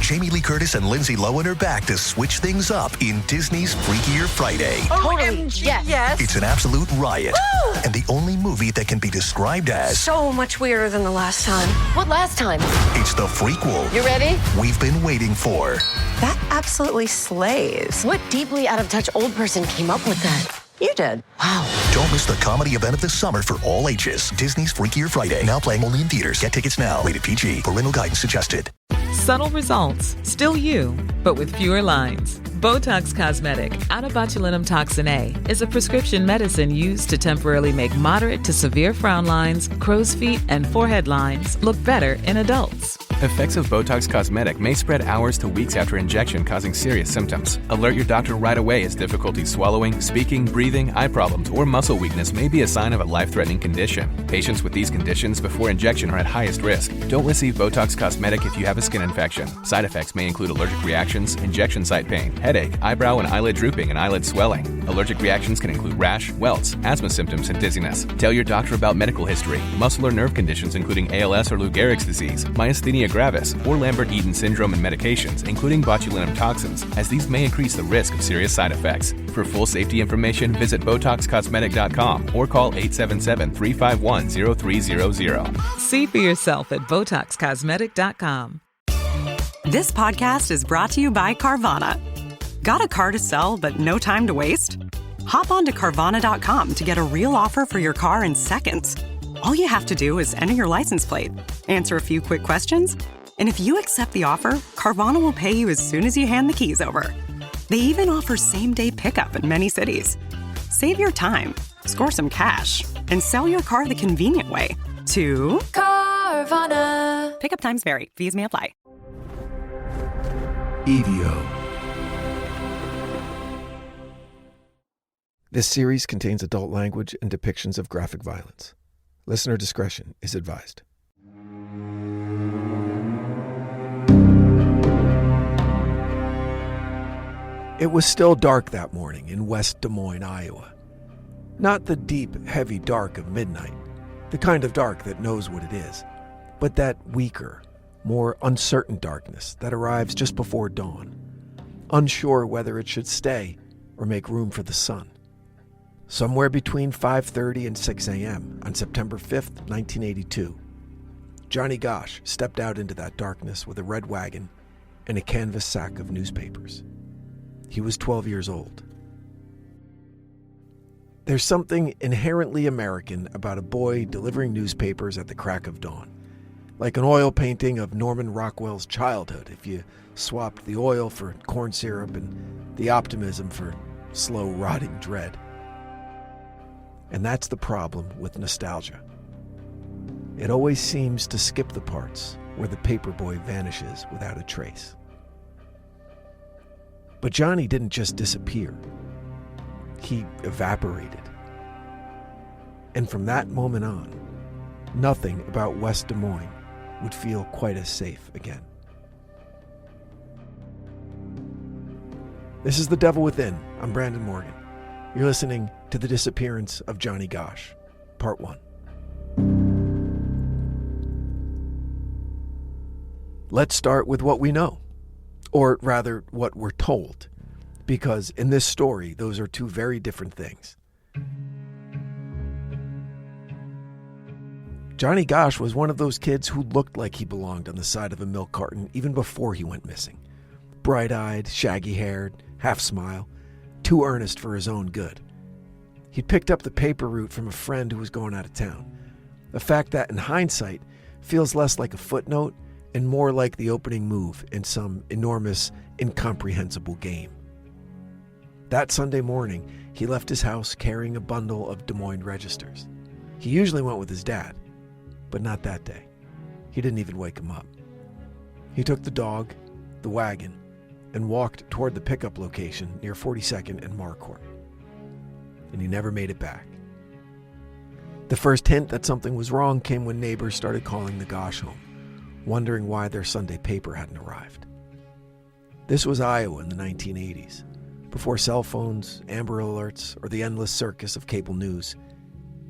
Jamie Lee Curtis and Lindsay Lohan are back to switch things up in Disney's Freakier Friday. Totally, yes. It's an absolute riot. Woo! And the only movie that can be described as so much weirder than the last time. What last time? it's the frequel You ready? we've been waiting for. That absolutely slays. What deeply out-of-touch old person came up with that? You did. Wow. Don't miss the comedy event of the summer for all ages. Disney's Freakier Friday. Now playing only in theaters. Get tickets now. Rated PG. Parental guidance suggested. Subtle results, still you, but with fewer lines. Botox Cosmetic, onabotulinum toxin A, is a prescription medicine used to temporarily make moderate to severe frown lines, crow's feet, and forehead lines look better in adults. Effects of Botox Cosmetic may spread hours to weeks after injection, causing serious symptoms. Alert your doctor right away as difficulty swallowing, speaking, breathing, eye problems, or muscle weakness may be a sign of a life-threatening condition. Patients with these conditions before injection are at highest risk. Don't receive Botox Cosmetic if you have a skin infection. Side effects may include allergic reactions, injection site pain, headache, eyebrow and eyelid drooping, and eyelid swelling. Allergic reactions can include rash, welts, asthma symptoms, and dizziness. Tell your doctor about medical history, muscle or nerve conditions including ALS or Lou Gehrig's disease, myasthenia gravis, or Lambert-Eaton syndrome, and medications, including botulinum toxins, as these may increase the risk of serious side effects. For full safety information, visit BotoxCosmetic.com or call 877-351-0300. See for yourself at BotoxCosmetic.com. This podcast is brought to you by Carvana. Got a car to sell but no time to waste? Hop on to Carvana.com to get a real offer for your car in seconds. All you have to do is enter your license plate, answer a few quick questions, and if you accept the offer, Carvana will pay you as soon as you hand the keys over. They even offer same-day pickup in many cities. Save your time, score some cash, and sell your car the convenient way to Carvana. Pickup times vary. Fees may apply. EVO. This series contains adult language and depictions of graphic violence. Listener discretion is advised. It was still dark that morning in West Des Moines, Iowa. Not the deep, heavy dark of midnight, the kind of dark that knows what it is, but that weaker, more uncertain darkness that arrives just before dawn, unsure whether it should stay or make room for the sun. Somewhere between 5:30 and 6 a.m. on September 5th, 1982, Johnny Gosch stepped out into that darkness with a red wagon and a canvas sack of newspapers. He was 12 years old. There's something inherently American about a boy delivering newspapers at the crack of dawn, like an oil painting of Norman Rockwell's childhood if you swapped the oil for corn syrup and the optimism for slow rotting dread. And that's the problem with nostalgia. It always seems to skip the parts where the paperboy vanishes without a trace. But Johnny didn't just disappear. He evaporated. And from that moment on, nothing about West Des Moines would feel quite as safe again. This is The Devil Within. I'm Brandon Morgan. You're listening to The Disappearance of Johnny Gosch, Part 1. Let's start with what we know, or rather, what we're told, because in this story, those are two very different things. Johnny Gosch was one of those kids who looked like he belonged on the side of a milk carton even before he went missing. Bright-eyed, shaggy-haired, half-smile, too earnest for his own good. He'd picked up the paper route from a friend who was going out of town, a fact that, in hindsight, feels less like a footnote and more like the opening move in some enormous, incomprehensible game. That Sunday morning, he left his house carrying a bundle of Des Moines registers. He usually went with his dad, but not that day. He didn't even wake him up. He took the dog, the wagon, and walked toward the pickup location near 42nd and Marquardt. And he never made it back. The first hint that something was wrong came when neighbors started calling the Gosch home, wondering why their Sunday paper hadn't arrived. This was Iowa in the 1980s, before cell phones, Amber Alerts, or the endless circus of cable news.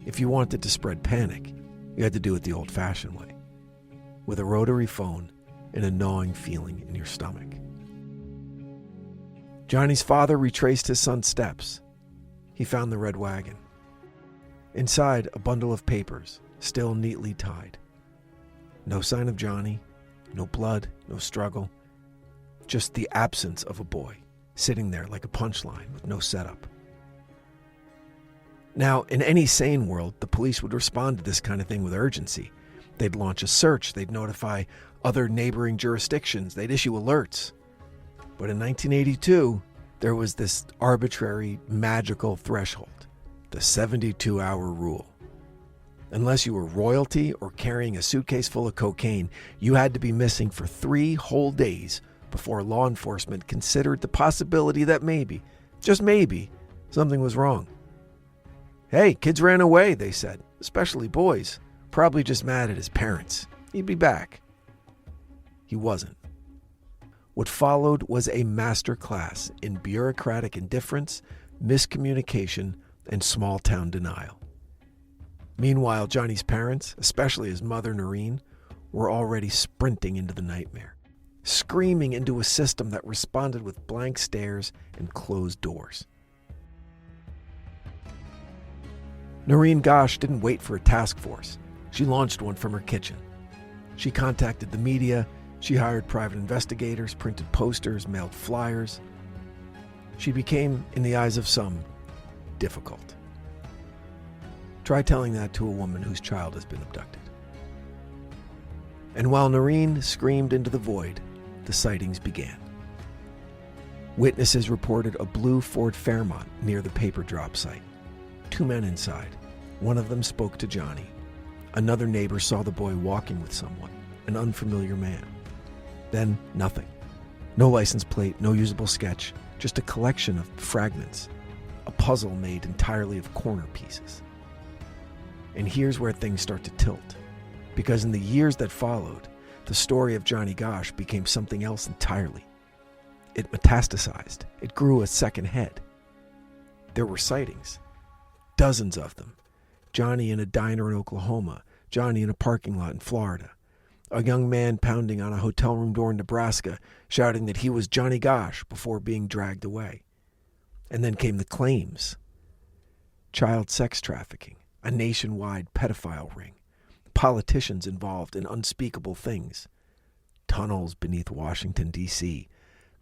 If you wanted to spread panic, you had to do it the old-fashioned way, with a rotary phone and a gnawing feeling in your stomach. Johnny's father retraced his son's steps. He found the red wagon. Inside, a bundle of papers, still neatly tied. No sign of Johnny, no blood, no struggle, just the absence of a boy, sitting there like a punchline with no setup. Now, in any sane world, the police would respond to this kind of thing with urgency. They'd launch a search, they'd notify other neighboring jurisdictions, they'd issue alerts. But in 1982, there was this arbitrary, magical threshold, the 72-hour rule. Unless you were royalty or carrying a suitcase full of cocaine, you had to be missing for 3 whole days before law enforcement considered the possibility that maybe, just maybe, something was wrong. Hey, kids ran away, they said, especially boys, probably just mad at his parents. He'd be back. He wasn't. What followed was a master class in bureaucratic indifference, miscommunication, and small-town denial. Meanwhile, Johnny's parents, especially his mother, Noreen, were already sprinting into the nightmare, screaming into a system that responded with blank stares and closed doors. Noreen Gosch didn't wait for a task force. She launched one from her kitchen. She contacted the media. She hired private investigators, printed posters, mailed flyers. She became, in the eyes of some, difficult. Try telling that to a woman whose child has been abducted. And while Noreen screamed into the void, the sightings began. Witnesses reported a blue Ford Fairmont near the paper drop site. 2 men inside. One of them spoke to Johnny. Another neighbor saw the boy walking with someone, an unfamiliar man. Then nothing. No license plate, no usable sketch, just a collection of fragments. A puzzle made entirely of corner pieces. And here's where things start to tilt. Because in the years that followed, the story of Johnny Gosch became something else entirely. It metastasized. It grew a second head. There were sightings. Dozens of them. Johnny in a diner in Oklahoma. Johnny in a parking lot in Florida. A young man pounding on a hotel room door in Nebraska, shouting that he was Johnny Gosch before being dragged away. And then came the claims. Child sex trafficking, a nationwide pedophile ring, politicians involved in unspeakable things, tunnels beneath Washington, D.C.,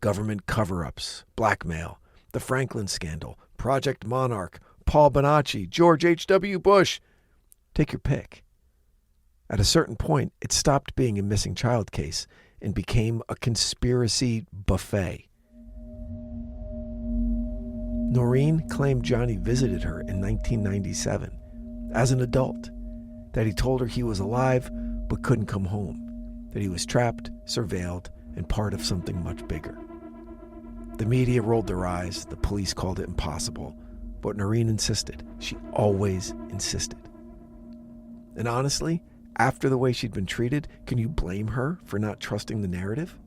government cover-ups, blackmail, the Franklin scandal, Project Monarch, Paul Bonacci, George H.W. Bush. Take your pick. At a certain point, it stopped being a missing child case and became a conspiracy buffet. Noreen claimed Johnny visited her in 1997 as an adult, that he told her he was alive but couldn't come home, that he was trapped, surveilled, and part of something much bigger. The media rolled their eyes, the police called it impossible, but Noreen insisted. She always insisted. And honestly, after the way she'd been treated, can you blame her for not trusting the narrative?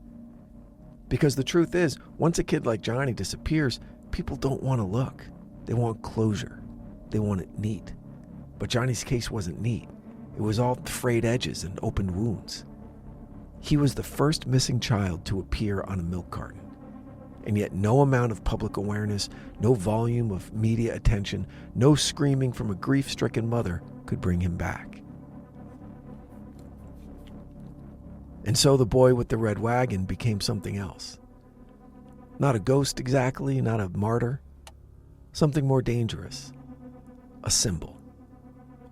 Because the truth is, once a kid like Johnny disappears, people don't want to look. They want closure. They want it neat. But Johnny's case wasn't neat. It was all frayed edges and open wounds. He was the first missing child to appear on a milk carton. And yet no amount of public awareness, no volume of media attention, no screaming from a grief-stricken mother could bring him back. And so the boy with the red wagon became something else. Not a ghost exactly, not a martyr. Something more dangerous. A symbol.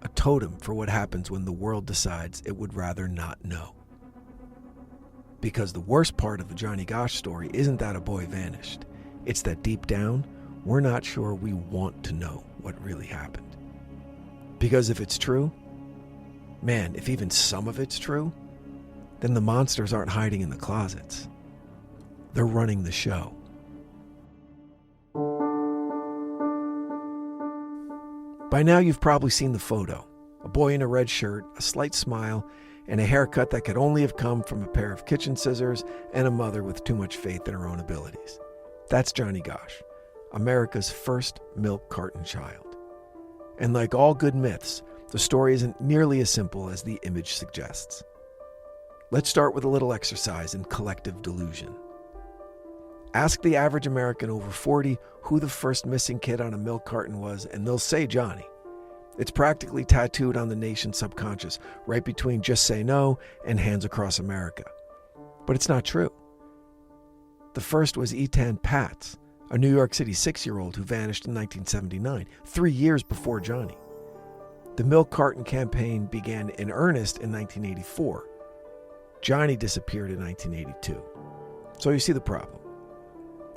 A totem for what happens when the world decides it would rather not know. Because the worst part of the Johnny Gosch story isn't that a boy vanished. It's that deep down, we're not sure we want to know what really happened. Because if it's true, man, if even some of it's true, then the monsters aren't hiding in the closets. They're running the show. By now you've probably seen the photo. A boy in a red shirt, a slight smile, and a haircut that could only have come from a pair of kitchen scissors and a mother with too much faith in her own abilities. That's Johnny Gosch, America's first milk carton child. And like all good myths, the story isn't nearly as simple as the image suggests. Let's start with a little exercise in collective delusion. Ask the average American over 40 who the first missing kid on a milk carton was, and they'll say Johnny. It's practically tattooed on the nation's subconscious, right between Just Say No and Hands Across America. But it's not true. The first was Etan Patz, a New York City 6-year-old who vanished in 1979, 3 years before Johnny. The milk carton campaign began in earnest in 1984. Johnny disappeared in 1982. So you see the problem.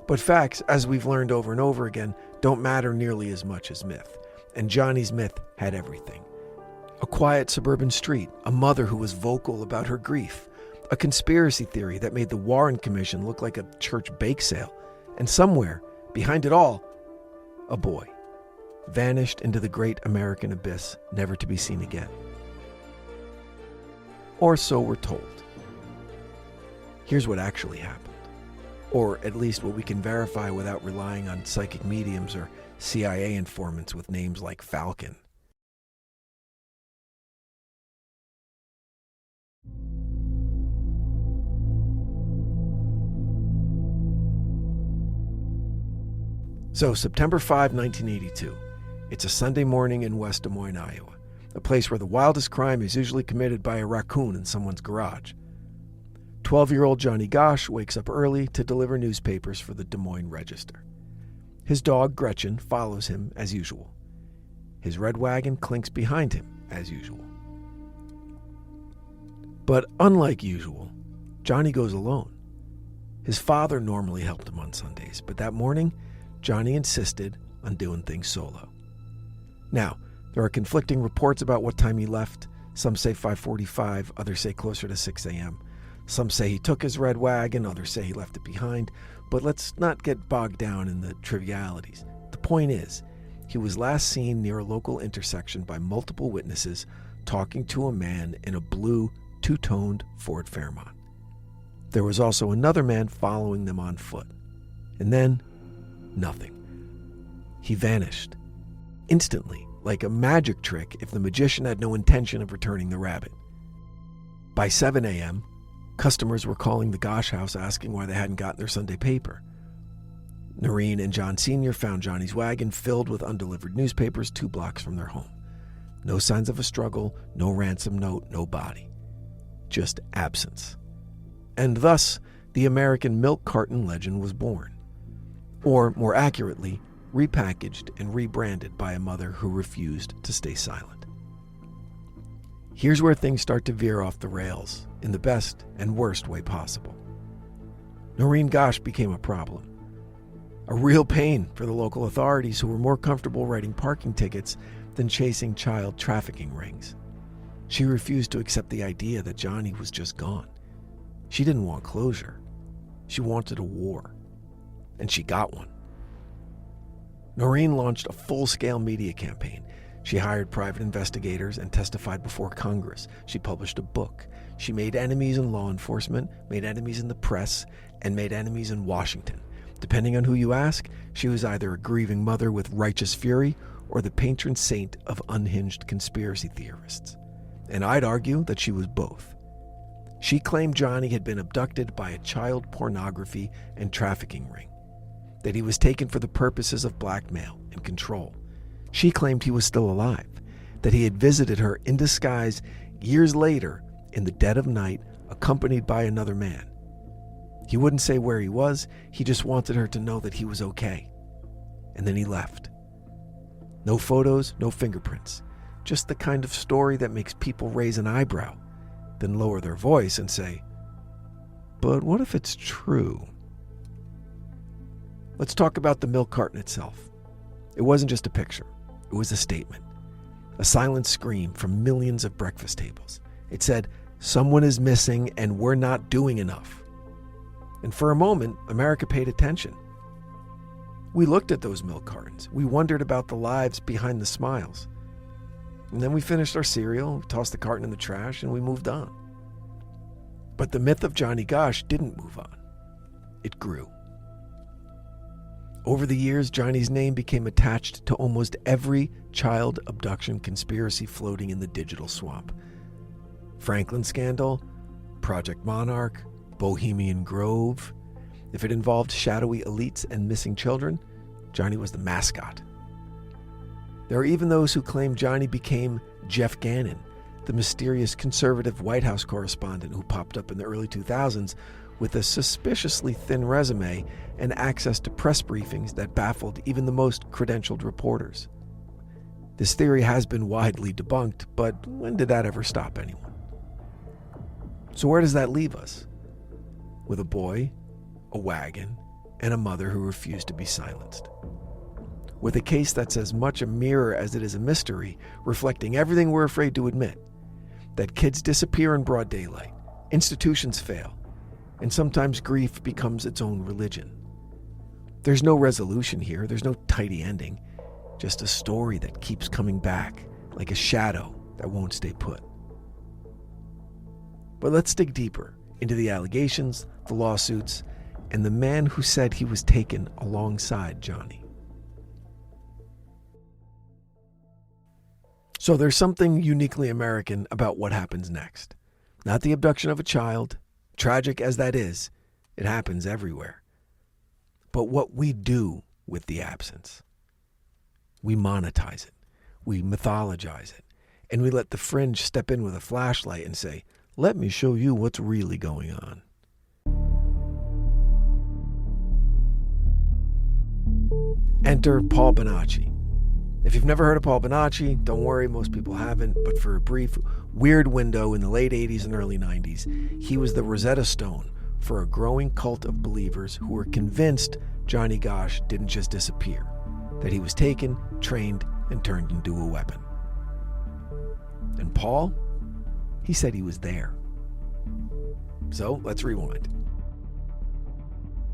But facts, as we've learned over and over again, don't matter nearly as much as myth. And Johnny's myth had everything. A quiet suburban street, a mother who was vocal about her grief, a conspiracy theory that made the Warren Commission look like a church bake sale, and somewhere, behind it all, a boy, vanished into the great American abyss, never to be seen again. Or so we're told. Here's what actually happened. Or at least what we can verify without relying on psychic mediums or CIA informants with names like Falcon. So, September 5, 1982. It's a Sunday morning in West Des Moines, Iowa, a place where the wildest crime is usually committed by a raccoon in someone's garage. 12-year-old Johnny Gosch wakes up early to deliver newspapers for the Des Moines Register. His dog, Gretchen, follows him as usual. His red wagon clinks behind him as usual. But unlike usual, Johnny goes alone. His father normally helped him on Sundays, but that morning, Johnny insisted on doing things solo. Now, there are conflicting reports about what time he left. Some say 5:45, others say closer to 6 a.m. Some say he took his red wagon, others say he left it behind. But let's not get bogged down in the trivialities. The point is, he was last seen near a local intersection by multiple witnesses talking to a man in a blue, two-toned Ford Fairmont. There was also another man following them on foot. And then, nothing. He vanished. Instantly, like a magic trick if the magician had no intention of returning the rabbit. By 7 a.m., customers were calling the Gosch house asking why they hadn't gotten their Sunday paper. Noreen and John Sr. found Johnny's wagon filled with undelivered newspapers 2 blocks from their home. No signs of a struggle, no ransom note, no body. Just absence. And thus, the American milk carton legend was born. Or, more accurately, repackaged and rebranded by a mother who refused to stay silent. Here's where things start to veer off the rails, in the best and worst way possible. Noreen Gosch became a problem. A real pain for the local authorities who were more comfortable writing parking tickets than chasing child trafficking rings. She refused to accept the idea that Johnny was just gone. She didn't want closure. She wanted a war. And she got one. Noreen launched a full-scale media campaign. She hired private investigators and testified before Congress. She published a book. She made enemies in law enforcement, made enemies in the press, and made enemies in Washington. Depending on who you ask, she was either a grieving mother with righteous fury or the patron saint of unhinged conspiracy theorists. And I'd argue that she was both. She claimed Johnny had been abducted by a child pornography and trafficking ring, that he was taken for the purposes of blackmail and control. She claimed he was still alive, that he had visited her in disguise years later in the dead of night, accompanied by another man. He wouldn't say where he was, he just wanted her to know that he was okay. And then he left. No photos, no fingerprints, just the kind of story that makes people raise an eyebrow, then lower their voice and say, "But what if it's true?" Let's talk about the milk carton itself. It wasn't just a picture. It was a statement. A silent scream from millions of breakfast tables. It said, "Someone is missing and we're not doing enough." And for a moment, America paid attention. We looked at those milk cartons. We wondered about the lives behind the smiles. And then we finished our cereal, tossed the carton in the trash, and we moved on. But the myth of Johnny Gosch didn't move on. It grew. Over the years, Johnny's name became attached to almost every child abduction conspiracy floating in the digital swamp. Franklin scandal, Project Monarch, Bohemian Grove. If it involved shadowy elites and missing children, Johnny was the mascot. There are even those who claim Johnny became Jeff Gannon, the mysterious conservative White House correspondent who popped up in the early 2000s with a suspiciously thin resume and access to press briefings that baffled even the most credentialed reporters. This theory has been widely debunked, but when did that ever stop anyone? So where does that leave us? With a boy, a wagon, and a mother who refused to be silenced. With a case that's as much a mirror as it is a mystery, reflecting everything we're afraid to admit, that kids disappear in broad daylight, institutions fail, and sometimes grief becomes its own religion. There's no resolution here, there's no tidy ending, just a story that keeps coming back, like a shadow that won't stay put. But let's dig deeper into the allegations, the lawsuits, and the man who said he was taken alongside Johnny. So there's something uniquely American about what happens next. Not the abduction of a child, tragic as that is, it happens everywhere. But what we do with the absence. We monetize it, we mythologize it, and we let the fringe step in with a flashlight and say, "Let me show you what's really going on." Enter Paul Bonacci. If you've never heard of Paul Bonacci, don't worry, most people haven't, but for a brief, weird window in the late 80s and early 90s, he was the Rosetta Stone for a growing cult of believers who were convinced Johnny Gosch didn't just disappear, that he was taken, trained, and turned into a weapon. And Paul, he said he was there. So let's rewind.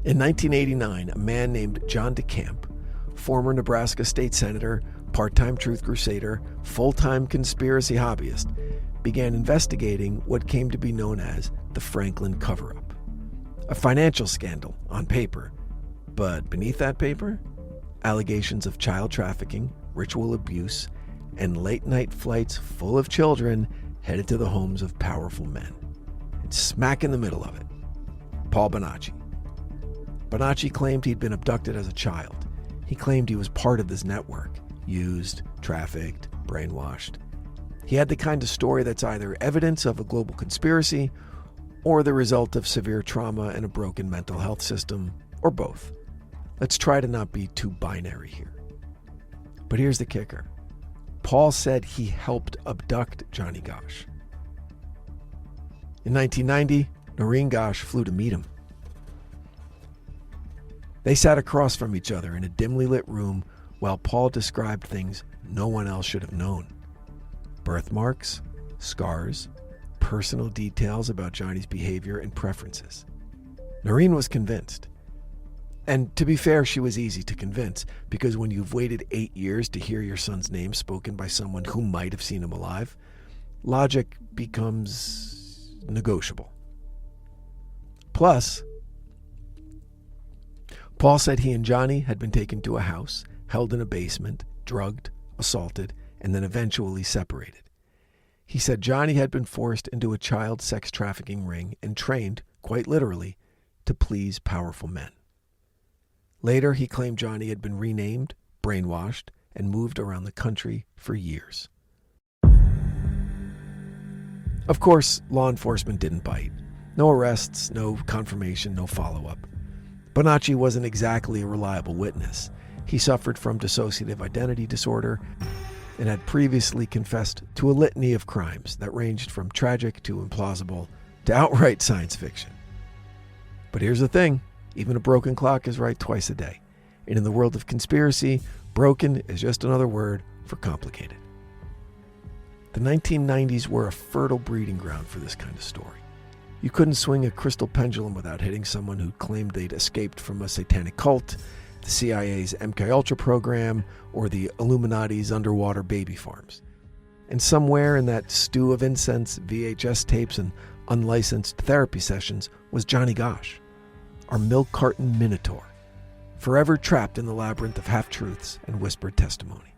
In 1989, a man named John DeCamp, former Nebraska state senator, part-time truth crusader, full-time conspiracy hobbyist, began investigating what came to be known as the Franklin cover-up. A financial scandal on paper, but beneath that paper, allegations of child trafficking, ritual abuse, and late-night flights full of children headed to the homes of powerful men. And smack in the middle of it, Paul Bonacci. Bonacci claimed he'd been abducted as a child. He claimed he was part of this network, used, trafficked, brainwashed. He had the kind of story that's either evidence of a global conspiracy or the result of severe trauma and a broken mental health system, or both. Let's try to not be too binary here. But here's the kicker. Paul said he helped abduct Johnny Gosch. In 1990, Noreen Gosch flew to meet him. They sat across from each other in a dimly lit room while Paul described things no one else should have known. Birthmarks, scars, personal details about Johnny's behavior and preferences. Noreen was convinced. And to be fair, she was easy to convince, because when you've waited 8 years to hear your son's name spoken by someone who might have seen him alive, logic becomes negotiable. Plus, Paul said he and Johnny had been taken to a house, held in a basement, drugged, assaulted, and then eventually separated. He said Johnny had been forced into a child sex trafficking ring and trained, quite literally, to please powerful men. Later, he claimed Johnny had been renamed, brainwashed, and moved around the country for years. Of course, law enforcement didn't bite. No arrests, no confirmation, no follow-up. Bonacci wasn't exactly a reliable witness. He suffered from dissociative identity disorder and had previously confessed to a litany of crimes that ranged from tragic to implausible to outright science fiction. But here's the thing, even a broken clock is right twice a day. And in the world of conspiracy, broken is just another word for complicated. The 1990s were a fertile breeding ground for this kind of story. You couldn't swing a crystal pendulum without hitting someone who claimed they'd escaped from a satanic cult, the CIA's MKUltra program, or the Illuminati's underwater baby farms. And somewhere in that stew of incense, VHS tapes, and unlicensed therapy sessions was Johnny Gosch, our milk carton minotaur, forever trapped in the labyrinth of half-truths and whispered testimony.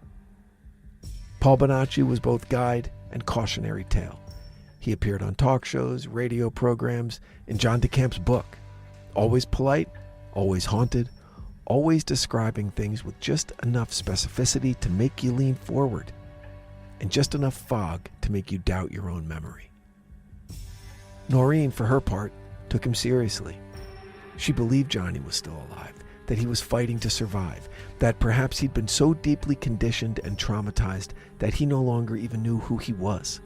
Paul Bonacci was both guide and cautionary tale. He appeared on talk shows, radio programs, in John DeCamp's book. Always polite, always haunted, always describing things with just enough specificity to make you lean forward, and just enough fog to make you doubt your own memory. Noreen, for her part, took him seriously. She believed Johnny was still alive, that he was fighting to survive, that perhaps he'd been so deeply conditioned and traumatized that he no longer even knew who he was.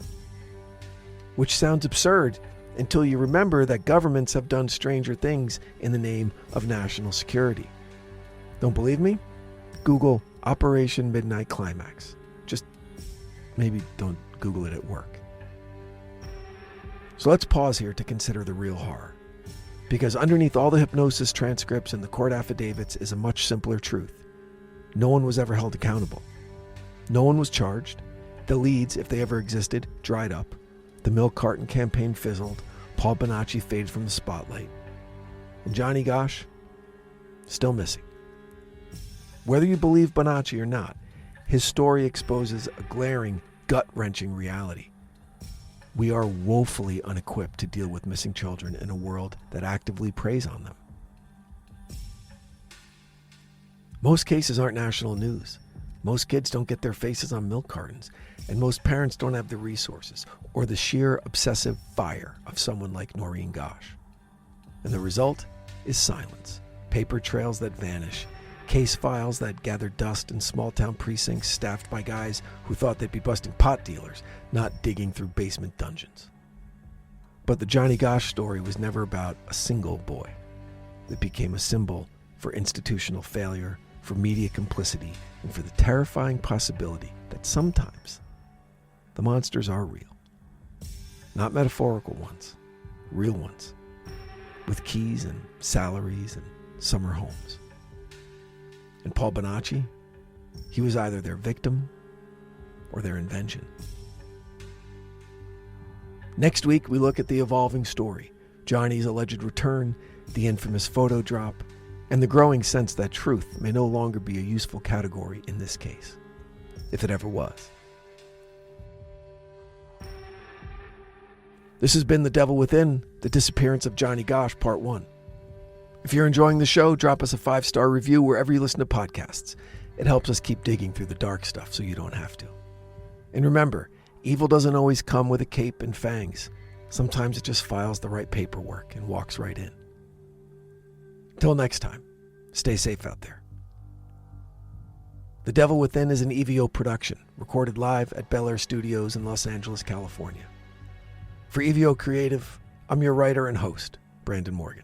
Which sounds absurd until you remember that governments have done stranger things in the name of national security. Don't believe me? Google Operation Midnight Climax. Just maybe don't Google it at work. So let's pause here to consider the real horror. Because underneath all the hypnosis transcripts and the court affidavits is a much simpler truth. No one was ever held accountable. No one was charged. The leads, if they ever existed, dried up. The milk carton campaign fizzled. Paul Bonacci faded from the spotlight. And Johnny Gosch, still missing. Whether you believe Bonacci or not, his story exposes a glaring, gut-wrenching reality. We are woefully unequipped to deal with missing children in a world that actively preys on them. Most cases aren't national news. Most kids don't get their faces on milk cartons, and most parents don't have the resources or the sheer obsessive fire of someone like Noreen Gosch. And the result is silence, paper trails that vanish, case files that gather dust in small-town precincts staffed by guys who thought they'd be busting pot dealers, not digging through basement dungeons. But the Johnny Gosch story was never about a single boy. It became a symbol for institutional failure, for media complicity, and for the terrifying possibility that sometimes the monsters are real. Not metaphorical ones, real ones, with keys and salaries and summer homes. And Paul Bonacci, he was either their victim or their invention. Next week, we look at the evolving story, Johnny's alleged return, the infamous photo drop, and the growing sense that truth may no longer be a useful category in this case, if it ever was. This has been The Devil Within, The Disappearance of Johnny Gosch, Part 1. If you're enjoying the show, drop us a 5-star review wherever you listen to podcasts. It helps us keep digging through the dark stuff so you don't have to. And remember, evil doesn't always come with a cape and fangs. Sometimes it just files the right paperwork and walks right in. Till next time, stay safe out there. The Devil Within is an EVO production, recorded live at Bel Air Studios in Los Angeles, California. For EVO Creative, I'm your writer and host, Brandon Morgan.